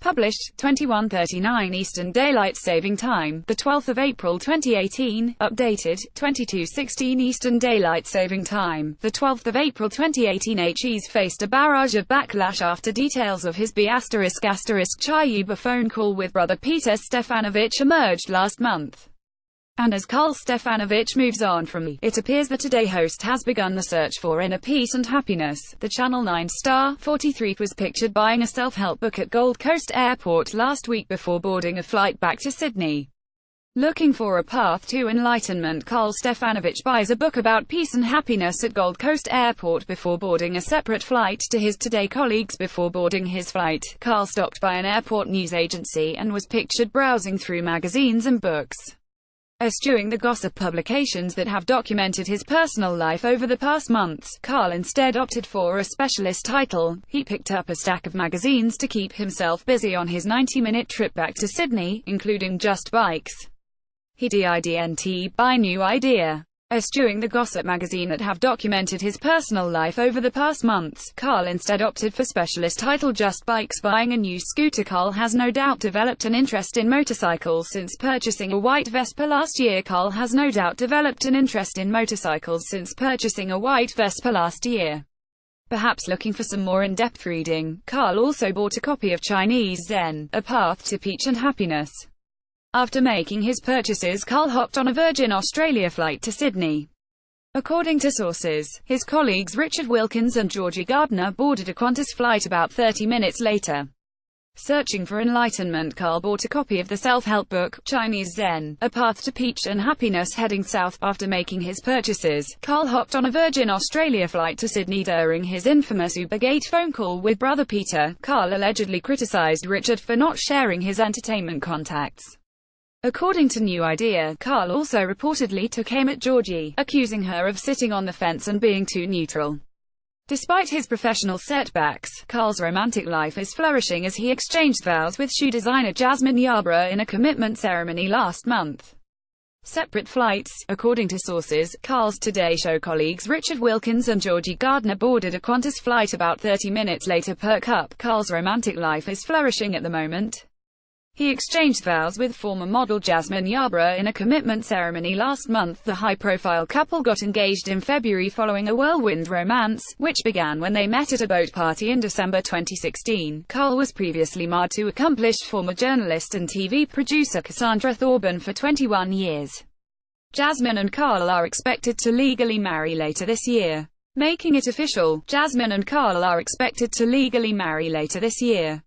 Published, 21:39 Eastern Daylight Saving Time, the 12th of April 2018. Updated, 22:16 Eastern Daylight Saving Time, the 12th of April 2018. He's faced a barrage of backlash after details of his B***Chayuba phone call with brother Peter Stefanovic emerged last month. And as Karl Stefanovic moves on from it appears the Today host has begun the search for inner peace and happiness. The Channel 9 star, 43, was pictured buying a self-help book at Gold Coast Airport last week before boarding a flight back to Sydney. Looking for a path to enlightenment, Karl Stefanovic buys a book about peace and happiness at Gold Coast Airport before boarding a separate flight to his Today colleagues. Before boarding his flight, Karl stopped by an airport news agency and was pictured browsing through magazines and books. Eschewing the gossip publications that have documented his personal life over the past months, Karl instead opted for a specialist title. He picked up a stack of magazines to keep himself busy on his 90-minute trip back to Sydney, including Just Bikes. He didn't buy New Idea. Eschewing the gossip magazine that have documented his personal life over the past months, Karl instead opted for specialist title Just Bikes. Buying a new scooter. Karl has no doubt developed an interest in motorcycles since purchasing a white Vespa last year. Karl has no doubt developed an interest in motorcycles since purchasing a white Vespa last year. Perhaps looking for some more in-depth reading, Karl also bought a copy of Chinese Zen, A Path to Peace and Happiness. After making his purchases, Karl hopped on a Virgin Australia flight to Sydney. According to sources, his colleagues Richard Wilkins and Georgie Gardner boarded a Qantas flight about 30 minutes later. Searching for enlightenment, Karl bought a copy of the self-help book, Chinese Zen, A Path to Peace and Happiness. Heading south after making his purchases, Karl hopped on a Virgin Australia flight to Sydney. During his infamous Ubergate phone call with brother Peter, Karl allegedly criticized Richard for not sharing his entertainment contacts. According to New Idea, Karl also reportedly took aim at Georgie, accusing her of sitting on the fence and being too neutral. Despite his professional setbacks, Karl's romantic life is flourishing as he exchanged vows with shoe designer Jasmine Yarbrough in a commitment ceremony last month. Separate flights. According to sources, Karl's Today Show colleagues Richard Wilkins and Georgie Gardner boarded a Qantas flight about 30 minutes later. Perk up. Karl's romantic life is flourishing at the moment. He exchanged vows with former model Jasmine Yarbrough in a commitment ceremony last month. The high-profile couple got engaged in February following a whirlwind romance, which began when they met at a boat party in December 2016. Karl was previously married to accomplished former journalist and TV producer Cassandra Thorburn for 21 years. Jasmine and Karl are expected to legally marry later this year. Making it official, Jasmine and Karl are expected to legally marry later this year.